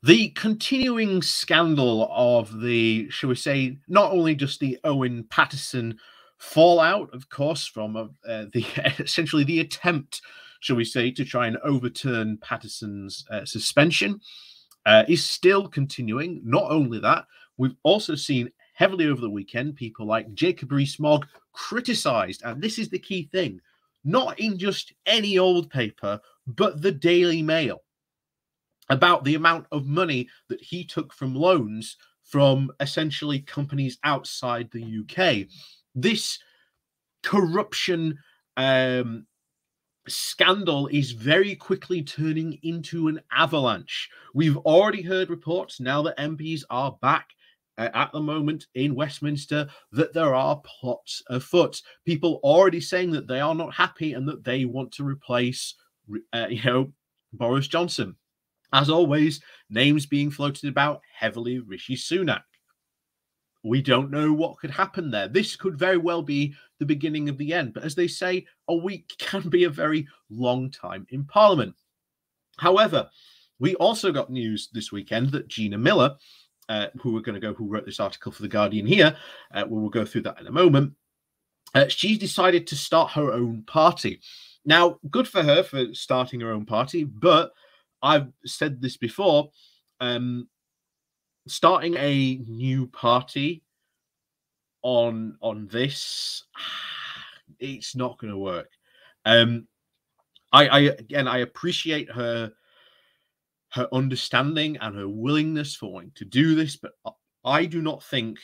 The continuing scandal of the, shall we say, not only just the Owen Paterson fallout, of course, from the essentially the attempt, shall we say, to try and overturn Paterson's suspension, is still continuing. Not only that, we've also seen heavily over the weekend people like Jacob Rees-Mogg criticised, and this is the key thing, not in just any old paper, but the Daily Mail, about the amount of money that he took from loans from essentially companies outside the UK. This corruption scandal is very quickly turning into an avalanche. We've already heard reports now that MPs are back at the moment in Westminster that there are plots afoot. People already saying that they are not happy and that they want to replace, Boris Johnson. As always, names being floated about heavily Rishi Sunak. We don't know what could happen there. This could very well be the beginning of the end. But as they say, a week can be a very long time in Parliament. However, we also got news this weekend that Gina Miller, who wrote this article for The Guardian here, we'll go through that in a moment, she's decided to start her own party. Now, good for her for starting her own party, but I've said this before, starting a new party on this, it's not going to work. I appreciate her understanding and her willingness for wanting to do this, but I do not think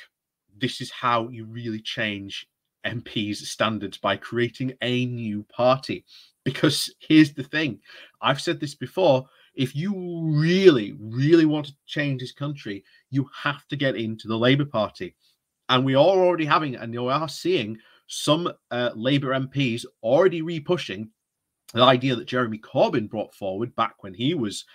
this is how you really change MPs' standards, by creating a new party. Because here's the thing, I've said this before, if you really, really want to change this country, you have to get into the Labour Party. And we are already having, and you are seeing some Labour MPs already re-pushing the idea that Jeremy Corbyn brought forward back when he was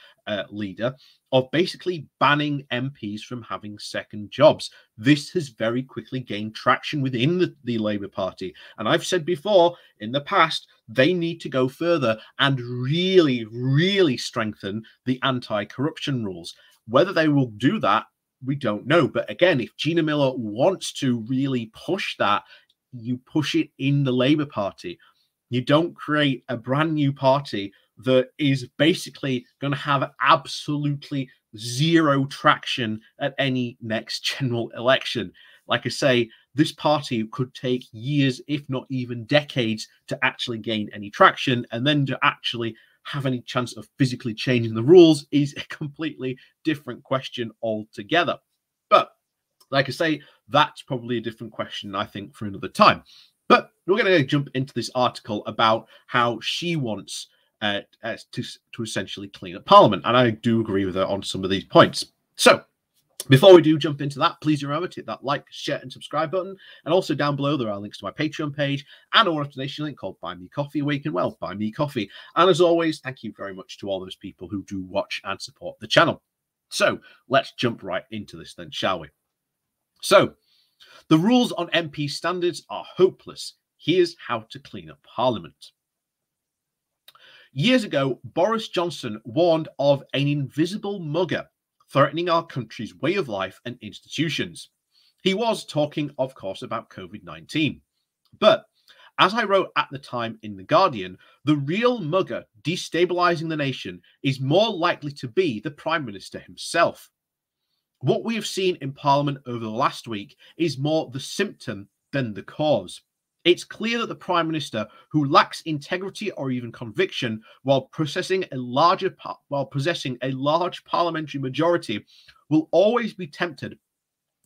leader, of basically banning MPs from having second jobs. This has very quickly gained traction within the Labour Party. And I've said before, in the past, they need to go further and really, really strengthen the anti-corruption rules. Whether they will do that, we don't know. But again, if Gina Miller wants to really push that, you push it in the Labour Party. You don't create a brand new party that is basically going to have absolutely zero traction at any next general election. Like I say, this party could take years, if not even decades, to actually gain any traction, and then to actually have any chance of physically changing the rules is a completely different question altogether. But like I say, that's probably a different question, I think, for another time. But we're going to jump into this article about how she wants to essentially clean up Parliament. And I do agree with her on some of these points. So before we do jump into that, please remember to hit that like, share, and subscribe button. And also down below, there are links to my Patreon page and a one-off donation link called Buy Me Coffee, where you can, well, buy me coffee. And as always, thank you very much to all those people who do watch and support the channel. So let's jump right into this then, shall we? So the rules on MP standards are hopeless. Here's how to clean up Parliament. Years ago, Boris Johnson warned of an invisible mugger threatening our country's way of life and institutions. He was talking, of course, about COVID-19. But as I wrote at the time in The Guardian, the real mugger destabilising the nation is more likely to be the Prime Minister himself. What we have seen in Parliament over the last week is more the symptom than the cause. It's clear that the Prime Minister, who lacks integrity or even conviction while possessing a large parliamentary majority, will always be tempted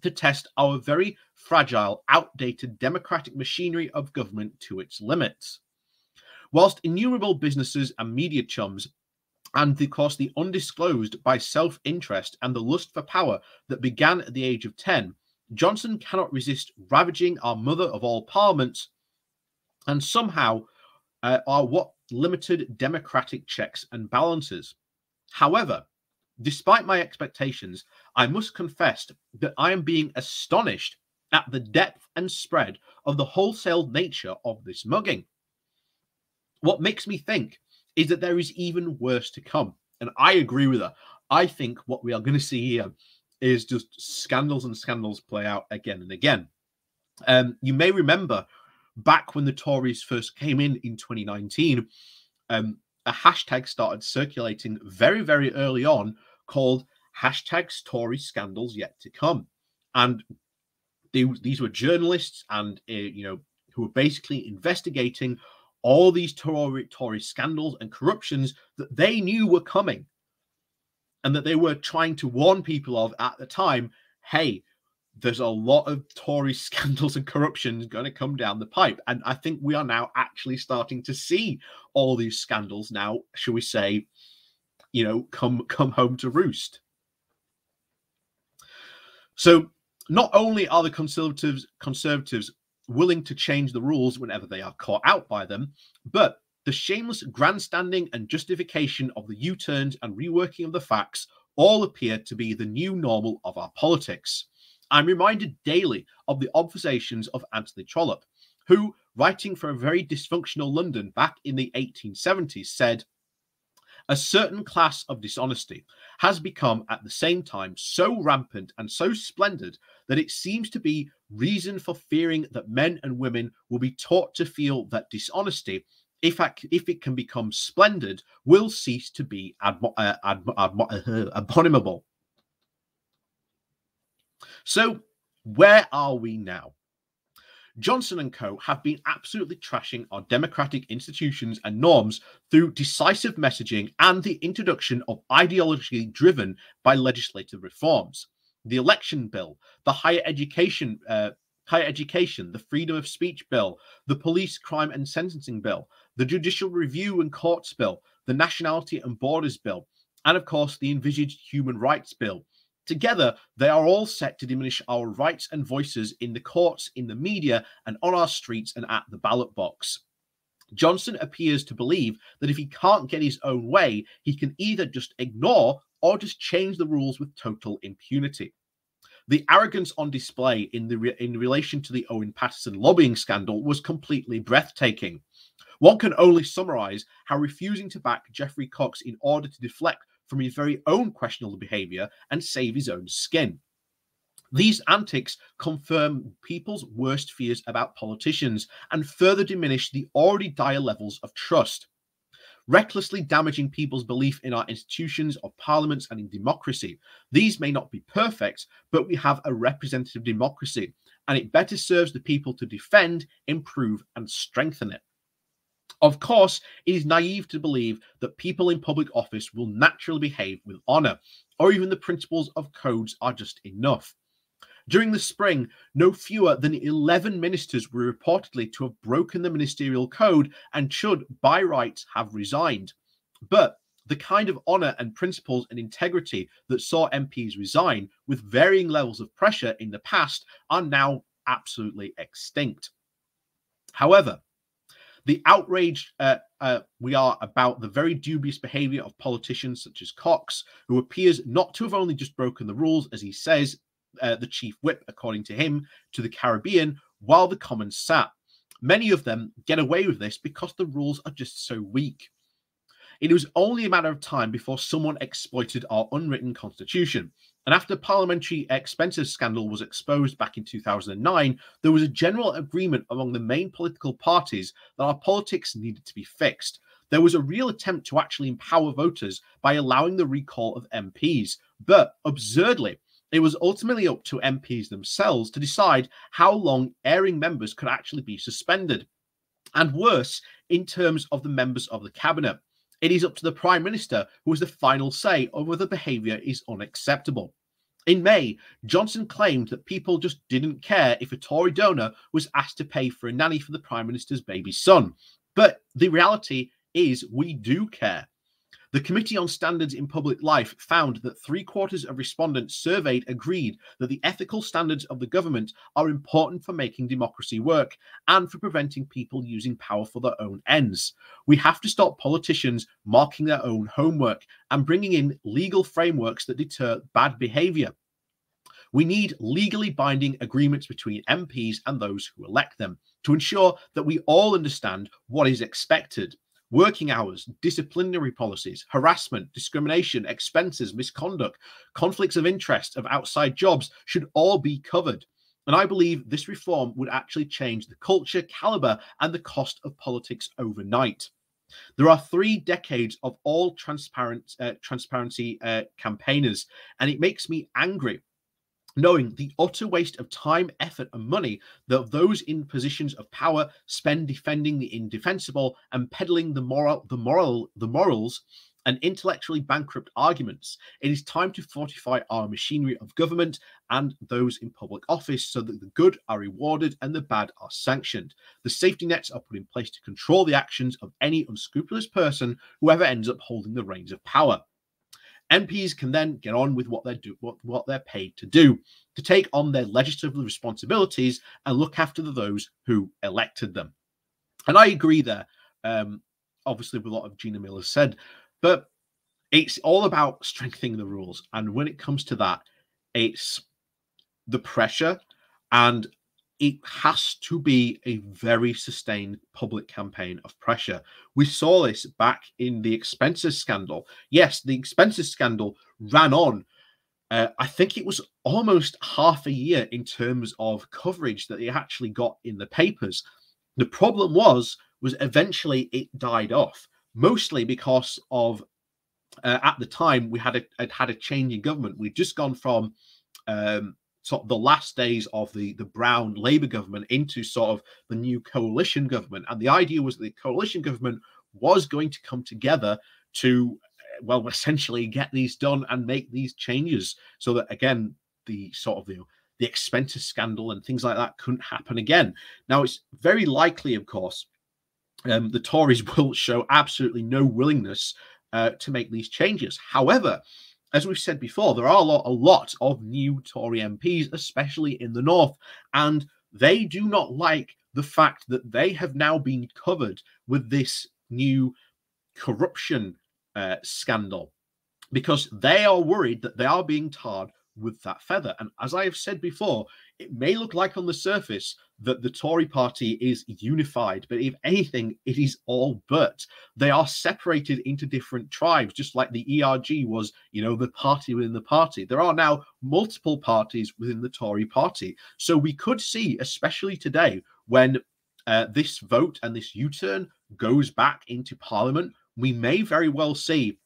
to test our very fragile, outdated democratic machinery of government to its limits. Whilst innumerable businesses and media chums, and of course the undisclosed by self-interest and the lust for power that began at the age of 10, Johnson cannot resist ravaging our mother of all parliaments and somehow are what limited democratic checks and balances. However, despite my expectations, I must confess that I am being astonished at the depth and spread of the wholesale nature of this mugging. What makes me think is that there is even worse to come. And I agree with her. I think what we are going to see here is just scandals and scandals play out again and again. You may remember back when the Tories first came in 2019, a hashtag started circulating very, very early on called hashtags Tory scandals yet to come. And these were journalists and, who were basically investigating all these Tory scandals and corruptions that they knew were coming and that they were trying to warn people of at the time. Hey, there's a lot of Tory scandals and corruption going to come down the pipe. And I think we are now actually starting to see all these scandals now, shall we say, come home to roost. So not only are the conservatives willing to change the rules whenever they are caught out by them, but the shameless grandstanding and justification of the U-turns and reworking of the facts all appear to be the new normal of our politics. I'm reminded daily of the observations of Anthony Trollope, who, writing for a very dysfunctional London back in the 1870s, said, "A certain class of dishonesty has become at the same time so rampant and so splendid that it seems to be reason for fearing that men and women will be taught to feel that dishonesty, if it can become splendid, will cease to be abominable." So where are we now? Johnson and co. have been absolutely trashing our democratic institutions and norms through decisive messaging and the introduction of ideologically driven by legislative reforms. The election bill, the higher education, the freedom of speech bill, the police crime and sentencing bill, the judicial review and courts bill, the nationality and borders bill, and of course the envisaged human rights bill. Together, they are all set to diminish our rights and voices in the courts, in the media, and on our streets and at the ballot box. Johnson appears to believe that if he can't get his own way, he can either just ignore or just change the rules with total impunity. The arrogance on display in relation to the Owen Paterson lobbying scandal was completely breathtaking. One can only summarize how refusing to back Geoffrey Cox in order to deflect from his very own questionable behavior and save his own skin. These antics confirm people's worst fears about politicians and further diminish the already dire levels of trust. Recklessly damaging people's belief in our institutions of parliaments and in democracy. These may not be perfect, but we have a representative democracy, and it better serves the people to defend, improve, and strengthen it. Of course, it is naive to believe that people in public office will naturally behave with honour, or even the principles of codes are just enough. During the spring, no fewer than 11 ministers were reportedly to have broken the ministerial code and should, by rights, have resigned. But the kind of honour and principles and integrity that saw MPs resign with varying levels of pressure in the past are now absolutely extinct. However, the outrage we are about the very dubious behaviour of politicians such as Cox, who appears not to have only just broken the rules, as he says, the chief whip, according to him, to the Caribbean, while the Commons sat. Many of them get away with this because the rules are just so weak. It was only a matter of time before someone exploited our unwritten constitution. And after parliamentary expenses scandal was exposed back in 2009, there was a general agreement among the main political parties that our politics needed to be fixed. There was a real attempt to actually empower voters by allowing the recall of MPs. But absurdly, it was ultimately up to MPs themselves to decide how long erring members could actually be suspended. And worse, in terms of the members of the cabinet. It is up to the Prime Minister who has the final say over whether behaviour is unacceptable. In May, Johnson claimed that people just didn't care if a Tory donor was asked to pay for a nanny for the Prime Minister's baby son. But the reality is we do care. The Committee on Standards in Public Life found that 3/4 of respondents surveyed agreed that the ethical standards of the government are important for making democracy work and for preventing people using power for their own ends. We have to stop politicians marking their own homework and bringing in legal frameworks that deter bad behaviour. We need legally binding agreements between MPs and those who elect them to ensure that we all understand what is expected. Working hours, disciplinary policies, harassment, discrimination, expenses, misconduct, conflicts of interest of outside jobs should all be covered. And I believe this reform would actually change the culture, caliber, and the cost of politics overnight. There are 3 decades of all transparency campaigners, and it makes me angry knowing the utter waste of time, effort, and money that those in positions of power spend defending the indefensible and peddling the morals and intellectually bankrupt arguments. It is time to fortify our machinery of government and those in public office so that the good are rewarded and the bad are sanctioned. The safety nets are put in place to control the actions of any unscrupulous person, whoever ends up holding the reins of power. MPs can then get on with what they're paid to do, to take on their legislative responsibilities and look after those who elected them. And I agree there, obviously, with a lot of Gina Miller said, but it's all about strengthening the rules. And when it comes to that, it's the pressure, and it has to be a very sustained public campaign of pressure. We saw this back in the expenses scandal. Yes, the expenses scandal ran on. I think it was almost half a year in terms of coverage that it actually got in the papers. The problem was eventually it died off, mostly because of, at the time, we had a change in government. We'd just gone from sort of the last days of the Brown Labour government into sort of the new coalition government. And the idea was that the coalition government was going to come together to, well, essentially get these done and make these changes so that, again, the sort of the expenses scandal and things like that couldn't happen again. Now, it's very likely, of course, the Tories will show absolutely no willingness to make these changes. However, as we've said before, there are a lot of new Tory MPs, especially in the north, and they do not like the fact that they have now been covered with this new corruption scandal, because they are worried that they are being tarred with that feather. And as I have said before, it may look like on the surface that the Tory party is unified, but if anything, it is all but. They are separated into different tribes, just like the ERG was, the party within the party. There are now multiple parties within the Tory party. So we could see, especially today, when this vote and this U-turn goes back into Parliament, we may very well see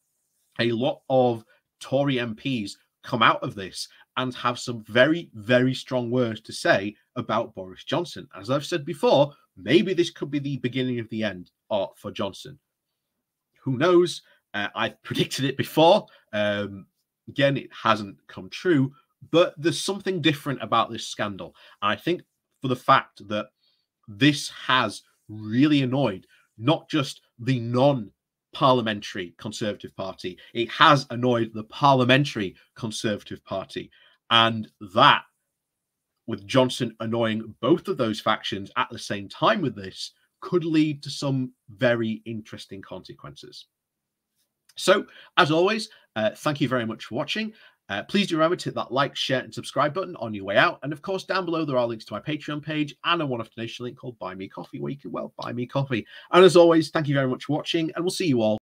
a lot of Tory MPs come out of this and have some very, very strong words to say about Boris Johnson. As I've said before, maybe this could be the beginning of the end for Johnson. Who knows? I've predicted it before. Again, it hasn't come true, but there's something different about this scandal. And I think for the fact that this has really annoyed not just the non-parliamentary Conservative Party, it has annoyed the parliamentary Conservative Party. And that, with Johnson annoying both of those factions at the same time with this, could lead to some very interesting consequences. So, as always, thank you very much for watching. Please do remember to hit that like, share, and subscribe button on your way out. And of course, down below, there are links to my Patreon page and a one-off donation link called Buy Me Coffee, where you can, buy me coffee. And as always, thank you very much for watching, and we'll see you all